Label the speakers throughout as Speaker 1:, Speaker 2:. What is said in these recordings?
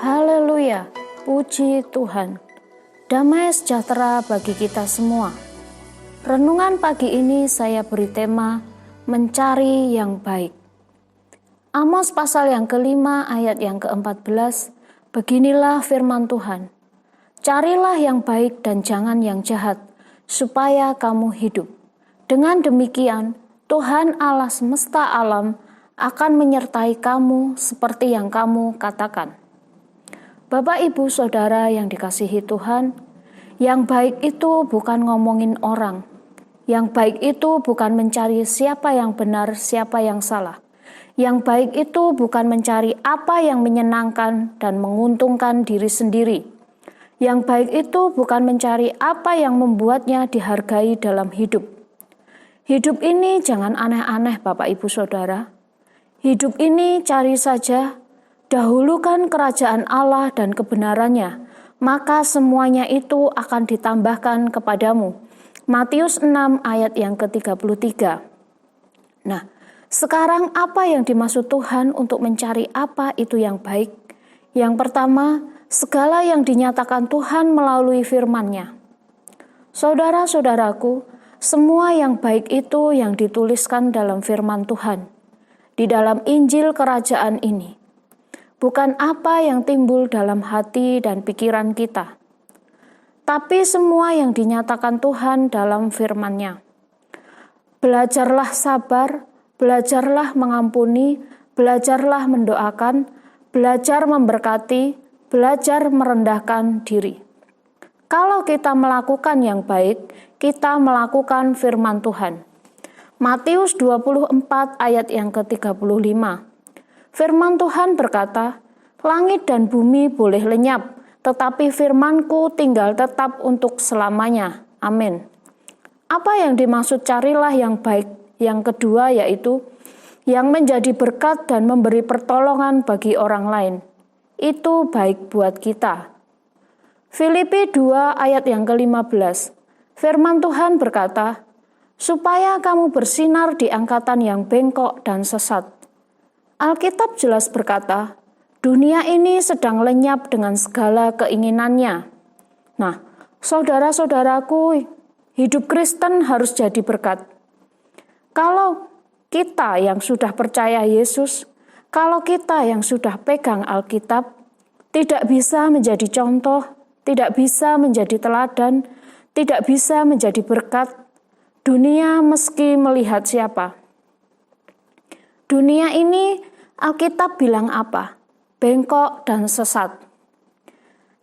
Speaker 1: Haleluya, puji Tuhan. Damai sejahtera bagi kita semua. Renungan pagi ini saya beri tema mencari yang baik. Amos pasal yang kelima ayat yang ke-14, beginilah firman Tuhan. Carilah yang baik dan jangan yang jahat, supaya kamu hidup. Dengan demikian, Tuhan Allah semesta alam akan menyertai kamu seperti yang kamu katakan. Bapak, Ibu, Saudara yang dikasihi Tuhan, yang baik itu bukan ngomongin orang. Yang baik itu bukan mencari siapa yang benar, siapa yang salah. Yang baik itu bukan mencari apa yang menyenangkan dan menguntungkan diri sendiri. Yang baik itu bukan mencari apa yang membuatnya dihargai dalam hidup. Hidup ini jangan aneh-aneh, Bapak, Ibu, Saudara. Hidup ini cari saja, dahulukan kerajaan Allah dan kebenarannya, maka semuanya itu akan ditambahkan kepadamu. Matius 6 ayat yang ke-33. Nah, sekarang apa yang dimaksud Tuhan untuk mencari apa itu yang baik? Yang pertama, segala yang dinyatakan Tuhan melalui firman-Nya. Saudara-saudaraku, semua yang baik itu yang dituliskan dalam firman Tuhan, di dalam Injil kerajaan ini. Bukan apa yang timbul dalam hati dan pikiran kita, tapi semua yang dinyatakan Tuhan dalam firman-Nya. Belajarlah sabar, belajarlah mengampuni, belajarlah mendoakan, belajar memberkati, belajar merendahkan diri. Kalau kita melakukan yang baik, kita melakukan firman Tuhan. Matius 24 ayat yang ke-35. Firman Tuhan berkata, langit dan bumi boleh lenyap, tetapi firman-Ku tinggal tetap untuk selamanya. Amin. Apa yang dimaksud carilah yang baik? Yang kedua yaitu, yang menjadi berkat dan memberi pertolongan bagi orang lain. Itu baik buat kita. Filipi 2 ayat yang ke-15. Firman Tuhan berkata, supaya kamu bersinar di angkatan yang bengkok dan sesat. Alkitab jelas berkata, dunia ini sedang lenyap dengan segala keinginannya. Nah, saudara-saudaraku, hidup Kristen harus jadi berkat. Kalau kita yang sudah percaya Yesus, kalau kita yang sudah pegang Alkitab, tidak bisa menjadi contoh, tidak bisa menjadi teladan, tidak bisa menjadi berkat, dunia meski melihat siapa. Dunia ini Alkitab bilang apa? Bengkok dan sesat.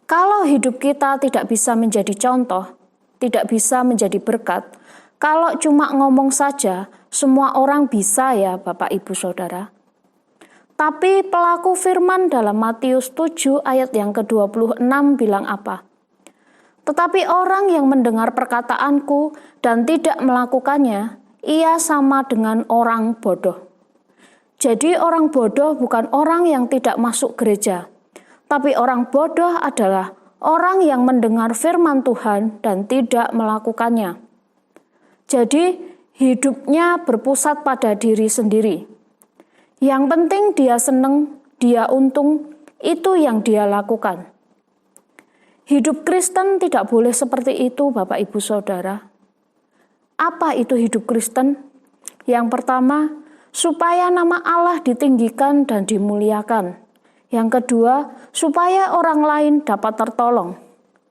Speaker 1: Kalau hidup kita tidak bisa menjadi contoh, tidak bisa menjadi berkat, kalau cuma ngomong saja, semua orang bisa ya Bapak Ibu Saudara. Tapi pelaku firman dalam Matius 7 ayat yang ke-26 bilang apa? Tetapi orang yang mendengar perkataanku dan tidak melakukannya, ia sama dengan orang bodoh. Jadi orang bodoh bukan orang yang tidak masuk gereja, tapi orang bodoh adalah orang yang mendengar firman Tuhan dan tidak melakukannya. Jadi hidupnya berpusat pada diri sendiri. Yang penting dia seneng, dia untung, itu yang dia lakukan. Hidup Kristen tidak boleh seperti itu, Bapak Ibu Saudara. Apa itu hidup Kristen? Yang pertama, supaya nama Allah ditinggikan dan dimuliakan. Yang kedua, supaya orang lain dapat tertolong.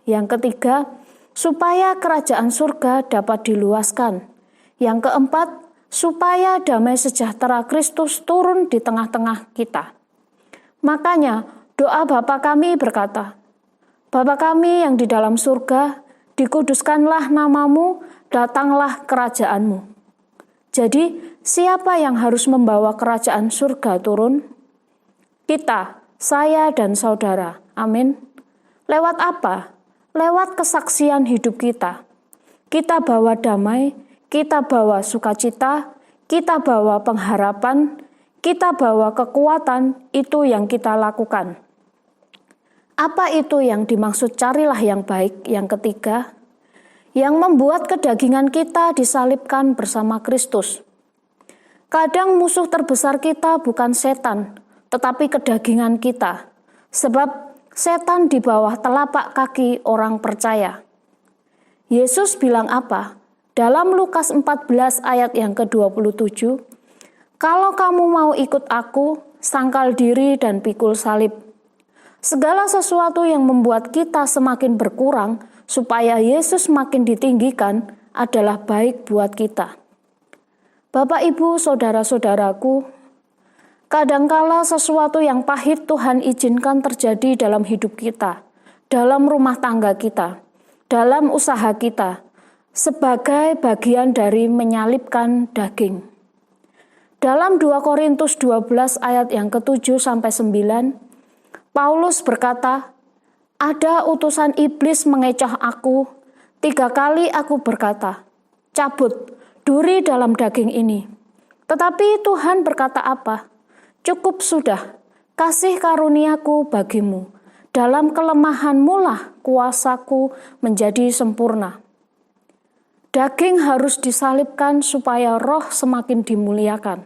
Speaker 1: Yang ketiga, supaya kerajaan surga dapat diluaskan. Yang keempat, supaya damai sejahtera Kristus turun di tengah-tengah kita. Makanya, doa Bapa kami berkata, Bapa kami yang di dalam surga, dikuduskanlah namamu, datanglah kerajaanmu. Jadi, siapa yang harus membawa kerajaan surga turun? Kita, saya dan saudara. Amin. Lewat apa? Lewat kesaksian hidup kita. Kita bawa damai, kita bawa sukacita, kita bawa pengharapan, kita bawa kekuatan, itu yang kita lakukan. Apa itu yang dimaksud carilah yang baik? Yang ketiga, yang membuat kedagingan kita disalibkan bersama Kristus. Kadang musuh terbesar kita bukan setan, tetapi kedagingan kita. Sebab setan di bawah telapak kaki orang percaya. Yesus bilang apa? Dalam Lukas 14 ayat yang ke-27, "Kalau kamu mau ikut aku, sangkal diri dan pikul salib." Segala sesuatu yang membuat kita semakin berkurang supaya Yesus makin ditinggikan adalah baik buat kita. Bapak, Ibu, saudara-saudaraku, kadangkala sesuatu yang pahit Tuhan izinkan terjadi dalam hidup kita, dalam rumah tangga kita, dalam usaha kita, sebagai bagian dari menyalibkan daging. Dalam 2 Korintus 12 ayat yang ke-7 sampai 9, Paulus berkata, "Ada utusan iblis mengecoh aku, 3 kali aku berkata, 'Cabut, duri dalam daging ini.' Tetapi Tuhan berkata apa? 'Cukup sudah, kasih karuniaku bagimu. Dalam kelemahanmu lah kuasaku menjadi sempurna.'" Daging harus disalibkan supaya roh semakin dimuliakan.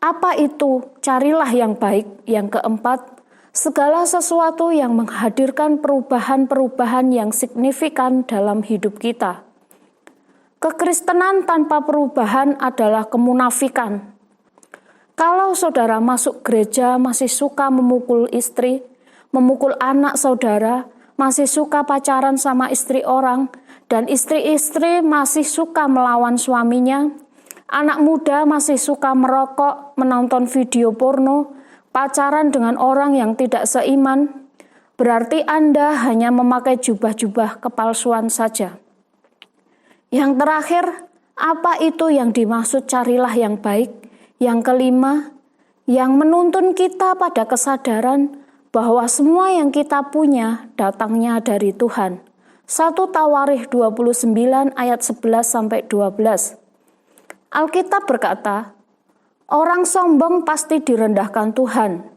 Speaker 1: Apa itu? Carilah yang baik. Yang keempat, segala sesuatu yang menghadirkan perubahan-perubahan yang signifikan dalam hidup kita. Kekristenan tanpa perubahan adalah kemunafikan. Kalau saudara masuk gereja masih suka memukul istri, memukul anak saudara, masih suka pacaran sama istri orang, dan istri-istri masih suka melawan suaminya, anak muda masih suka merokok, menonton video porno, pacaran dengan orang yang tidak seiman, berarti Anda hanya memakai jubah-jubah kepalsuan saja. Yang terakhir, apa itu yang dimaksud carilah yang baik? Yang kelima, yang menuntun kita pada kesadaran bahwa semua yang kita punya datangnya dari Tuhan. 1 Tawarikh 29 ayat 11-12. Alkitab berkata, "Orang sombong pasti direndahkan Tuhan."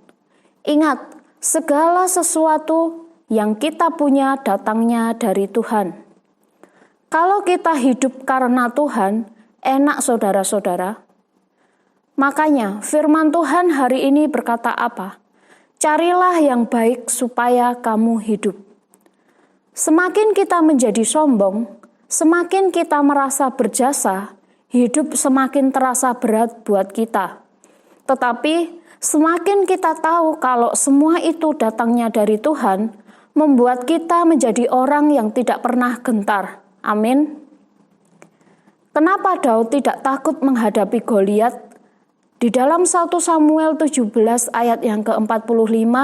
Speaker 1: Ingat, segala sesuatu yang kita punya datangnya dari Tuhan. Kalau kita hidup karena Tuhan, enak saudara-saudara. Makanya firman Tuhan hari ini berkata apa? Carilah yang baik supaya kamu hidup. Semakin kita menjadi sombong, semakin kita merasa berjasa, hidup semakin terasa berat buat kita. Tetapi semakin kita tahu kalau semua itu datangnya dari Tuhan, membuat kita menjadi orang yang tidak pernah gentar. Amin. Kenapa Daud tidak takut menghadapi Goliat? Di dalam 1 Samuel 17 ayat yang ke-45,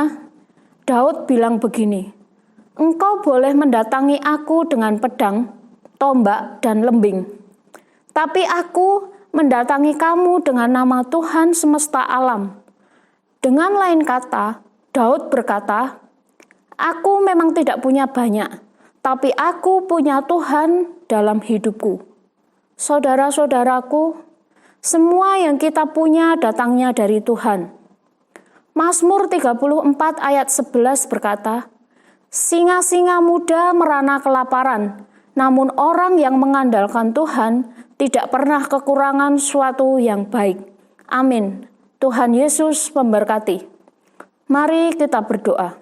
Speaker 1: Daud bilang begini, "Engkau boleh mendatangi aku dengan pedang, tombak, dan lembing. Tapi aku mendatangi kamu dengan nama Tuhan semesta alam." Dengan lain kata, Daud berkata, "Aku memang tidak punya banyak, tapi aku punya Tuhan dalam hidupku." Saudara-saudaraku, semua yang kita punya datangnya dari Tuhan. Mazmur 34 ayat 11 berkata, "Singa-singa muda merana kelaparan, namun orang yang mengandalkan Tuhan tidak pernah kekurangan suatu yang baik." Amin. Tuhan Yesus memberkati. Mari kita berdoa.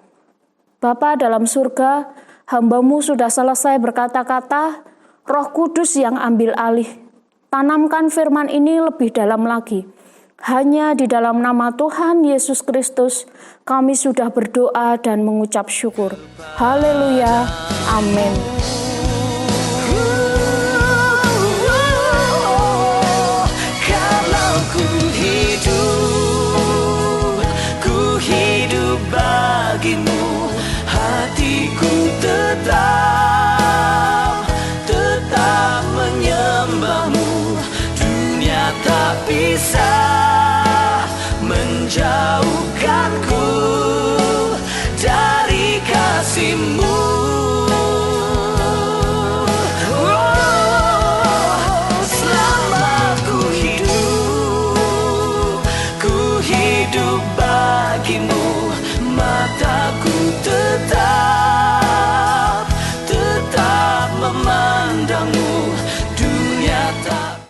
Speaker 1: Bapa dalam surga, hamba-Mu sudah selesai berkata-kata, Roh Kudus yang ambil alih. Tanamkan firman ini lebih dalam lagi. Hanya di dalam nama Tuhan Yesus Kristus, kami sudah berdoa dan mengucap syukur. Haleluya. Amin.
Speaker 2: Kalau ku hidup bagimu, hatiku tetap menyembahmu. Dunia tak bisa